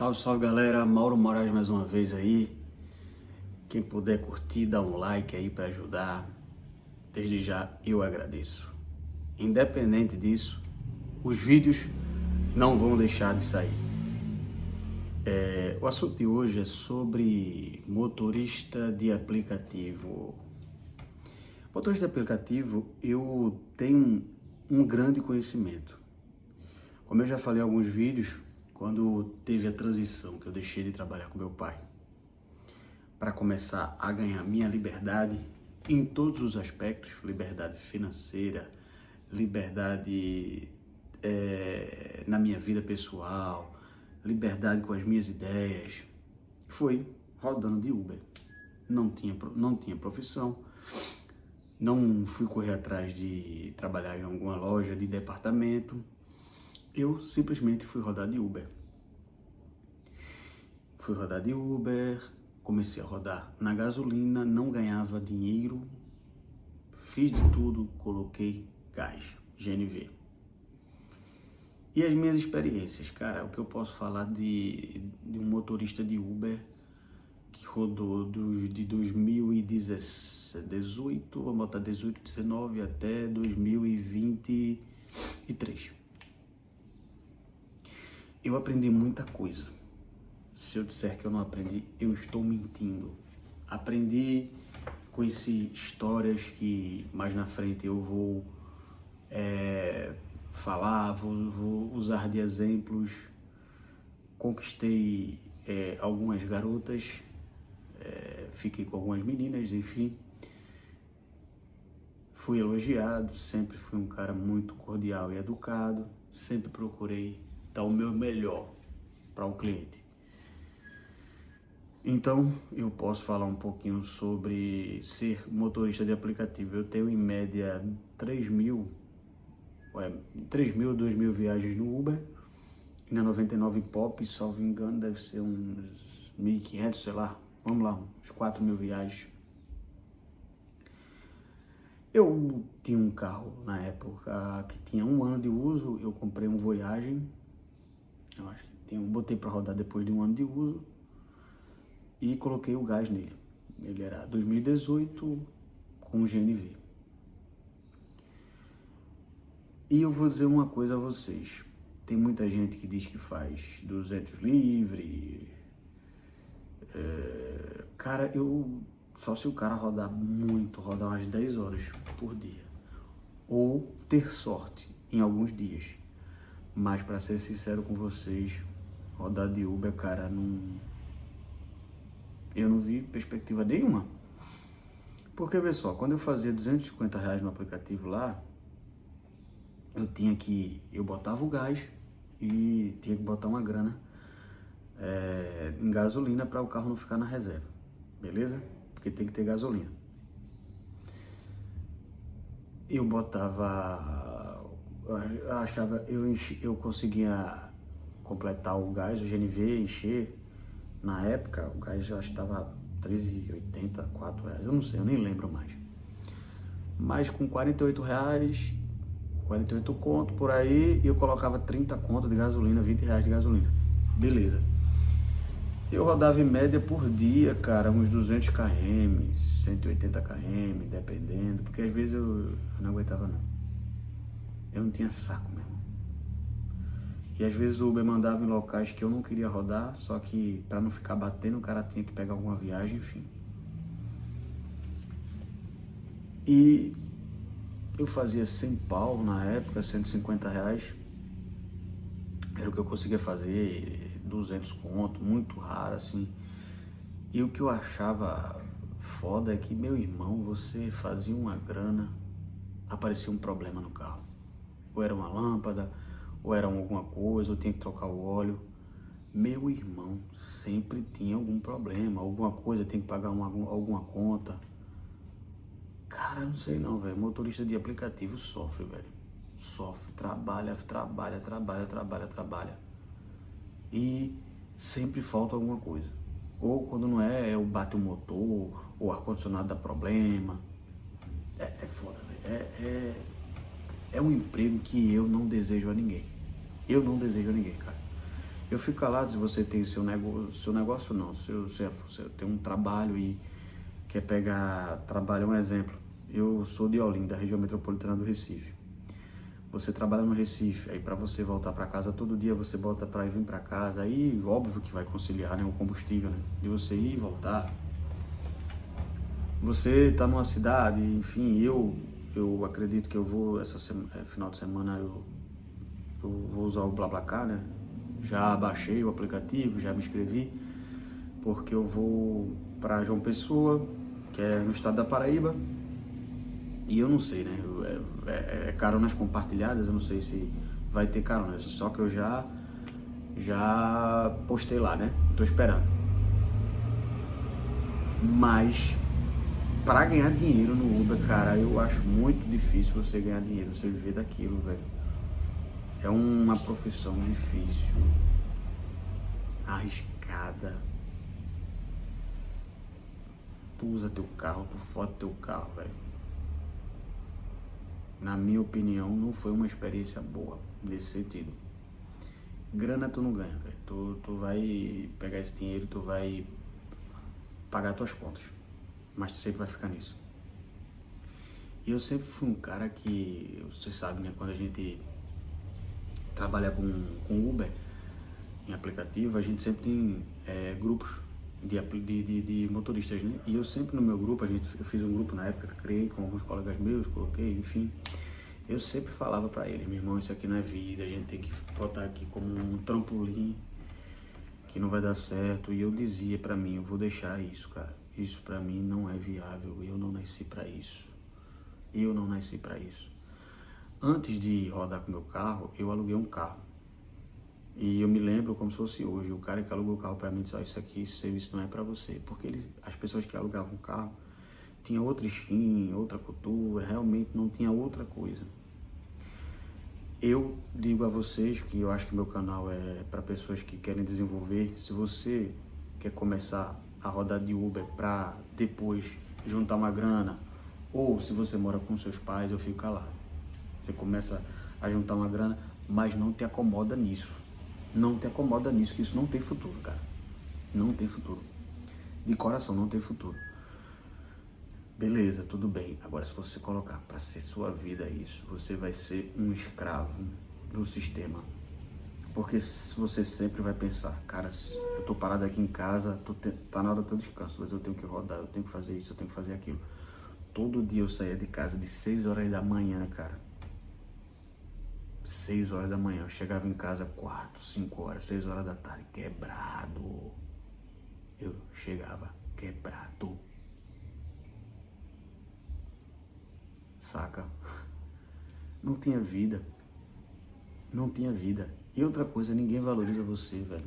Salve, salve galera, Mauro Moraes mais uma vez aí. Quem puder curtir, dá um like aí para ajudar. Desde já eu agradeço. Independente disso, os vídeos não vão deixar de sair. O assunto de hoje é sobre motorista de aplicativo. Motorista de aplicativo, eu tenho um grande conhecimento. Como eu já falei em alguns vídeos, quando teve a transição que eu deixei de trabalhar com meu pai para começar a ganhar minha liberdade em todos os aspectos, liberdade financeira, liberdade na minha vida pessoal, liberdade com as minhas ideias, foi rodando de Uber. Não tinha profissão, não fui correr atrás de trabalhar em alguma loja de departamento. Eu simplesmente fui rodar de Uber. Comecei a rodar na gasolina, não ganhava dinheiro, fiz de tudo, coloquei gás, GNV. E as minhas experiências, cara, o que eu posso falar de um motorista de Uber que rodou de 2018, vamos botar 18, 19 até 2023. Eu aprendi muita coisa. Se eu disser que eu não aprendi, eu estou mentindo. Aprendi, conheci histórias que mais na frente eu vou falar, vou usar de exemplos. Conquistei algumas garotas, fiquei com algumas meninas, enfim. Fui elogiado, sempre fui um cara muito cordial e educado, sempre procurei dar o meu melhor para o cliente. Então, eu posso falar um pouquinho sobre ser motorista de aplicativo. Eu tenho em média 3.000 a 2.000 viagens no Uber. E na 99 Pop, salvo engano, deve ser uns 1.500, sei lá. Vamos lá, uns 4.000 viagens. Eu tinha um carro na época que tinha 1 ano de uso. Eu comprei um Voyage. Eu acho que botei para rodar depois de 1 ano de uso e coloquei o gás nele. Ele era 2018 com GNV. E eu vou dizer uma coisa a vocês. Tem muita gente que diz que faz 200 livre. Cara, só se o cara rodar muito, rodar umas 10 horas por dia. Ou ter sorte em alguns dias. Mas, para ser sincero com vocês, rodar de Uber, cara, eu não vi perspectiva nenhuma. Porque, pessoal, quando eu fazia R$250 no aplicativo lá, eu botava o gás e tinha que botar uma grana em gasolina para o carro não ficar na reserva, beleza? Porque tem que ter gasolina. Eu botava, eu conseguia completar o gás, o GNV, encher. Na época, o gás já estava R$13,80, R$4, eu não sei, eu nem lembro mais. Mas com R$48, 48 conto por aí, eu colocava 30 conto de gasolina, R$20 de gasolina. Beleza. Eu rodava em média por dia, cara, uns 200 km, 180 km, dependendo, porque às vezes eu não aguentava não. Eu não tinha saco mesmo. E às vezes o Uber mandava em locais que eu não queria rodar, só que para não ficar batendo, o cara tinha que pegar alguma viagem, enfim. E eu fazia 100 pau na época, R$150. Era o que eu conseguia fazer, 200 conto, muito raro, assim. E o que eu achava foda é que, meu irmão, você fazia uma grana, aparecia um problema no carro. Ou era uma lâmpada, ou era alguma coisa, ou tinha que trocar o óleo. Meu irmão, sempre tinha algum problema, alguma coisa, tinha que pagar alguma conta. Cara, não sei não, velho. Motorista de aplicativo sofre, velho. Sofre, trabalha. E sempre falta alguma coisa. Ou quando não o bate o motor, ou o ar-condicionado dá problema. É foda, velho. É um emprego que eu não desejo a ninguém. Eu não desejo a ninguém, cara. Eu fico calado se você tem seu negócio não, você tem um trabalho e quer pegar trabalho, um exemplo. Eu sou de Olinda, da região metropolitana do Recife. Você trabalha no Recife, aí para você voltar para casa todo dia, você bota para ir vir para casa, aí óbvio que vai conciliar, né, o combustível, né, de você ir e voltar. Você tá numa cidade, enfim, eu acredito que eu vou final de semana eu vou usar o BlaBlaCar, né? Já baixei o aplicativo, já me inscrevi, porque eu vou para João Pessoa, que é no estado da Paraíba. E eu não sei, né? É caronas compartilhadas, eu não sei se vai ter caronas. Só que eu já postei lá, né? Tô esperando. Mas para ganhar dinheiro no Uber, cara, eu acho muito difícil você ganhar dinheiro, você viver daquilo, velho. É uma profissão difícil, arriscada. Tu usa teu carro, tu fode teu carro, velho. Na minha opinião, não foi uma experiência boa nesse sentido. Grana tu não ganha, velho. Tu vai pegar esse dinheiro, tu vai pagar tuas contas, mas tu sempre vai ficar nisso. E eu sempre fui um cara que, você sabe, né, quando a gente trabalha com Uber em aplicativo, a gente sempre tem grupos de motoristas, né? E eu sempre no meu grupo, eu fiz um grupo na época, criei com alguns colegas meus, coloquei, enfim. Eu sempre falava pra eles, meu irmão, isso aqui não é vida, a gente tem que botar aqui como um trampolim, que não vai dar certo. E eu dizia pra mim, eu vou deixar isso, cara. Isso pra mim não é viável, eu não nasci pra isso. Eu não nasci pra isso. Antes de rodar com meu carro, eu aluguei um carro. E eu me lembro como se fosse hoje, o cara que alugou o carro pra mim disse, isso aqui, esse serviço não é pra você. Porque as pessoas que alugavam o carro tinham outra skin, outra cultura, realmente não tinha outra coisa. Eu digo a vocês que eu acho que meu canal é para pessoas que querem desenvolver. Se você quer começar a rodar de Uber para depois juntar uma grana, ou se você mora com seus pais, eu fico calado. Você começa a juntar uma grana, mas não te acomoda nisso. Não te acomoda nisso, que isso não tem futuro, cara. Não tem futuro. De coração, não tem futuro. Beleza, tudo bem. Agora, se você colocar para ser sua vida isso, você vai ser um escravo do sistema. Porque você sempre vai pensar, cara, eu tô parado aqui em casa, tá na hora do teu descanso, mas eu tenho que rodar, eu tenho que fazer isso, eu tenho que fazer aquilo. Todo dia eu saía de casa de 6 horas da manhã, cara. 6 horas da manhã, eu chegava em casa 4, 5 horas, 6 horas da tarde, quebrado. Eu chegava quebrado. Saca? Não tinha vida. Não tinha vida. E outra coisa, ninguém valoriza você, velho.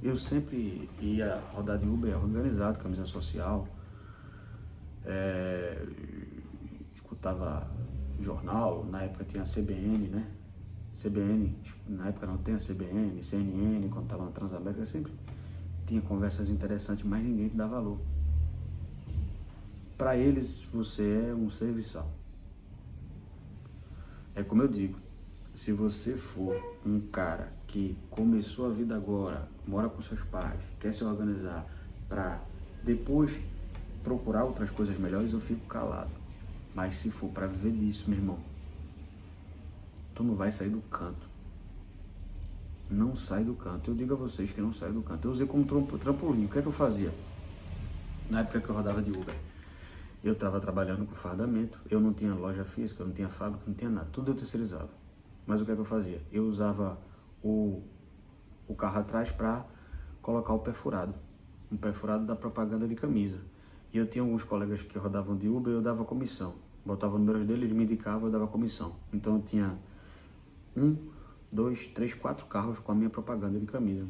Eu sempre ia rodar de Uber organizado, camisa social. Escutava jornal, na época tinha a CBN, né? CBN, na época não tem a CBN, CNN, quando tava na Transamérica, sempre tinha conversas interessantes, mas ninguém te dá valor. Para eles, você é um serviçal. É como eu digo, se você for um cara que começou a vida agora, mora com seus pais, quer se organizar para depois procurar outras coisas melhores, eu fico calado. Mas se for para viver disso, meu irmão, tu não vai sair do canto. Não sai do canto. Eu digo a vocês que não sai do canto. Eu usei como trampolim. O que é que eu fazia? Na época que eu rodava de Uber, eu estava trabalhando com fardamento. Eu não tinha loja física, eu não tinha fábrica, não tinha nada. Tudo eu terceirizava. Mas o que é que eu fazia? Eu usava o carro atrás para colocar o pé furado. Um pé furado da propaganda de camisa. E eu tinha alguns colegas que rodavam de Uber, eu dava comissão. Botava o número dele, ele me indicava, eu dava comissão. Então eu tinha 1, 2, 3, 4 carros com a minha propaganda de camisa.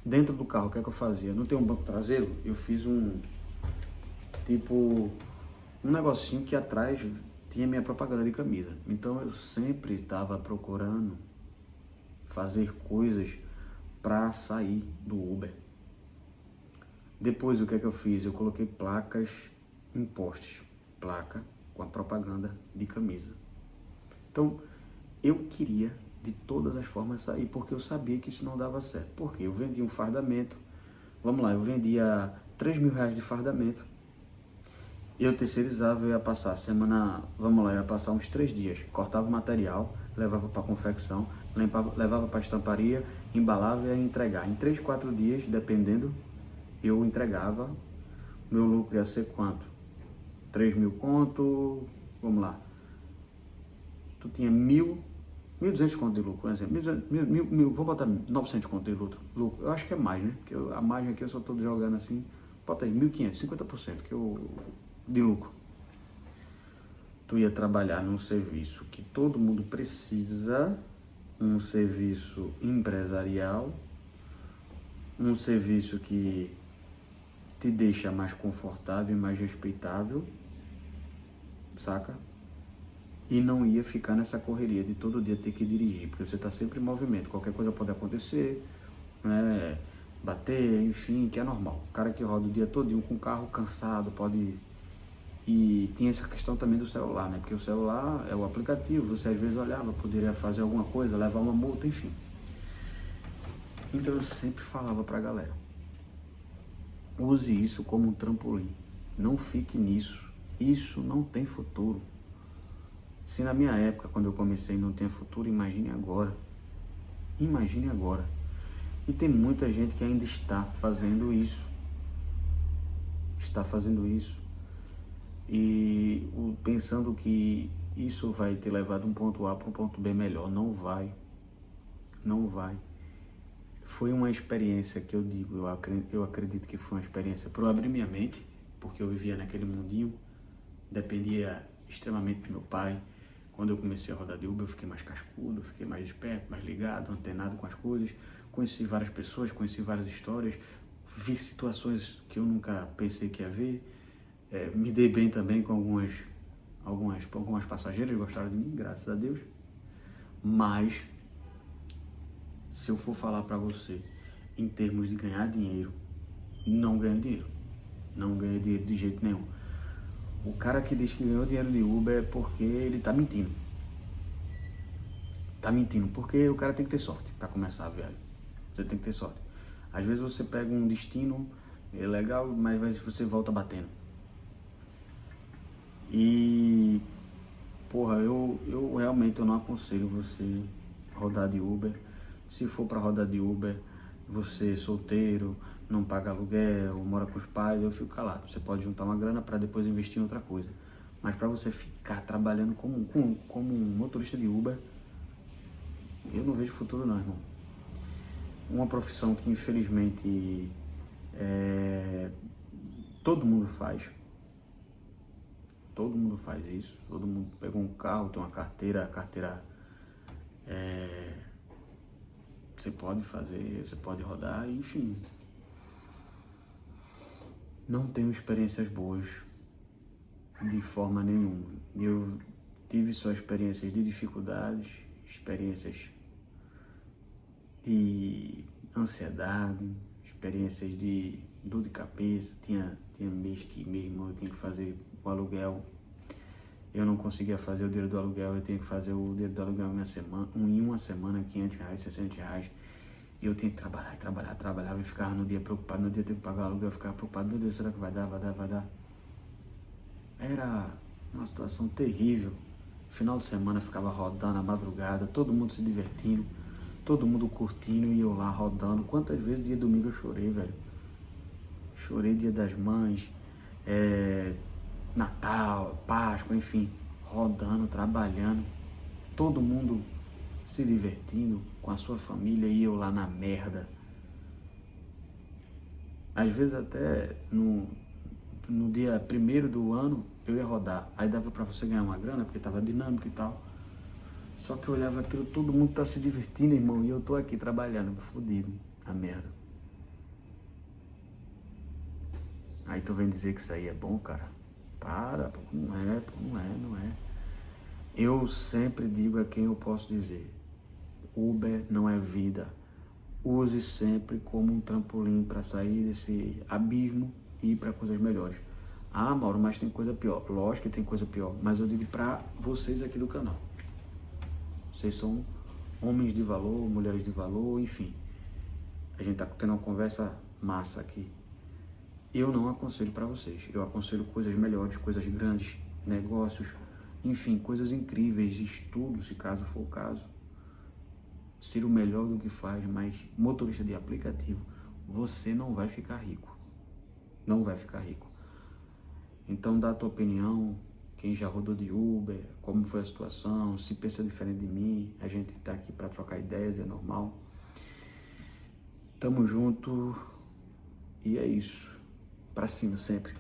Dentro do carro, o que é que eu fazia? Não tem um banco traseiro? Eu fiz um negocinho que atrás tinha minha propaganda de camisa. Então eu sempre estava procurando fazer coisas para sair do Uber. Depois o que é que eu fiz? Eu coloquei placas em postes. Placa com a propaganda de camisa. Então eu queria de todas as formas sair, porque eu sabia que isso não dava certo. Porque eu vendia um fardamento, vamos lá, eu vendia R$ 3.000 de fardamento, eu terceirizava, eu ia passar a semana, vamos lá, eu ia passar uns 3 dias, cortava o material, levava para confecção, levava para estamparia, embalava e ia entregar. Em 3, 4 dias, dependendo, eu entregava. Meu lucro ia ser quanto? 3.000 conto, vamos lá. Tu tinha 1.200 conto de lucro, por exemplo. Vou botar 900 conto de lucro. Eu acho que é mais, né? Porque a margem aqui eu só estou jogando assim. Bota aí, 1.500, 50% de lucro. Tu ia trabalhar num serviço que todo mundo precisa, um serviço empresarial, um serviço que te deixa mais confortável e mais respeitável, saca? E não ia ficar nessa correria de todo dia ter que dirigir, porque você está sempre em movimento, qualquer coisa pode acontecer, né? Bater, enfim, que é normal. O cara que roda o dia todo com o carro cansado pode... E tinha essa questão também do celular, né? Porque o celular é o aplicativo, você às vezes olhava, poderia fazer alguma coisa, levar uma multa, enfim. Então eu sempre falava pra galera, use isso como um trampolim, não fique nisso, isso não tem futuro. Se na minha época, quando eu comecei, não tinha futuro, imagine agora. Imagine agora. E tem muita gente que ainda está fazendo isso. Está fazendo isso. E pensando que isso vai ter levado um ponto A para um ponto B melhor. Não vai. Não vai. Foi uma experiência que eu digo, eu acredito que foi uma experiência para eu abrir minha mente, porque eu vivia naquele mundinho, dependia extremamente do meu pai. Quando eu comecei a rodar de Uber, eu fiquei mais cascudo, fiquei mais esperto, mais ligado, antenado com as coisas. Conheci várias pessoas, conheci várias histórias, vi situações que eu nunca pensei que ia ver. Me dei bem também com algumas passageiras, gostaram de mim, graças a Deus. Mas, se eu for falar para você, em termos de ganhar dinheiro, não ganho dinheiro. Não ganho dinheiro de jeito nenhum. O cara que diz que ganhou dinheiro de Uber é porque ele tá mentindo. Tá mentindo, porque o cara tem que ter sorte para começar a viagem. Você tem que ter sorte. Às vezes você pega um destino, é legal, mas você volta batendo. E, porra, eu realmente não aconselho você rodar de Uber. Se for para rodar de Uber, você solteiro, não paga aluguel, mora com os pais, eu fico calado. Você pode juntar uma grana para depois investir em outra coisa. Mas para você ficar trabalhando como um motorista de Uber, eu não vejo futuro não, irmão. Uma profissão que infelizmente todo mundo faz. Todo mundo faz isso. Todo mundo pegou um carro, tem uma carteira, a carteira você pode fazer, você pode rodar, enfim. Não tenho experiências boas de forma nenhuma. Eu tive só experiências de dificuldades, experiências de ansiedade, experiências de dor de cabeça. Tinha mês que meu irmão eu tinha que fazer o aluguel. Eu não conseguia fazer o dinheiro do aluguel, eu tinha que fazer o dinheiro do aluguel em uma semana, R$500, R$600. E eu tinha que trabalhava e ficava no dia preocupado, no dia ter que pagar o aluguel, eu ficava preocupado, meu Deus, será que vai dar? Era uma situação terrível. Final de semana ficava rodando a madrugada, todo mundo se divertindo, todo mundo curtindo e eu lá rodando. Quantas vezes dia domingo eu chorei, velho? Chorei dia das mães, Natal, Páscoa, enfim, rodando, trabalhando, todo mundo se divertindo com a sua família e eu lá na merda. Às vezes até no dia 1º do ano eu ia rodar, aí dava pra você ganhar uma grana, porque tava dinâmico e tal. Só que eu olhava aquilo, todo mundo tá se divertindo, irmão, e eu tô aqui trabalhando, fodido, na merda. Aí tu vem dizer que isso aí é bom, cara? Para, pô, não é. Eu sempre digo a quem eu posso dizer, Uber não é vida. Use sempre como um trampolim para sair desse abismo e ir para coisas melhores. Ah, Mauro, mas tem coisa pior. Lógico que tem coisa pior, mas eu digo para vocês aqui do canal. Vocês são homens de valor, mulheres de valor, enfim. A gente está tendo uma conversa massa aqui. Eu não aconselho para vocês. Eu aconselho coisas melhores, coisas grandes, negócios, enfim, coisas incríveis, estudos, se caso for o caso. Ser o melhor do que faz, mas motorista de aplicativo, você não vai ficar rico. Não vai ficar rico. Então dá a tua opinião, quem já rodou de Uber, como foi a situação, se pensa diferente de mim, a gente está aqui para trocar ideias, é normal. Tamo junto e é isso. Pra cima sempre.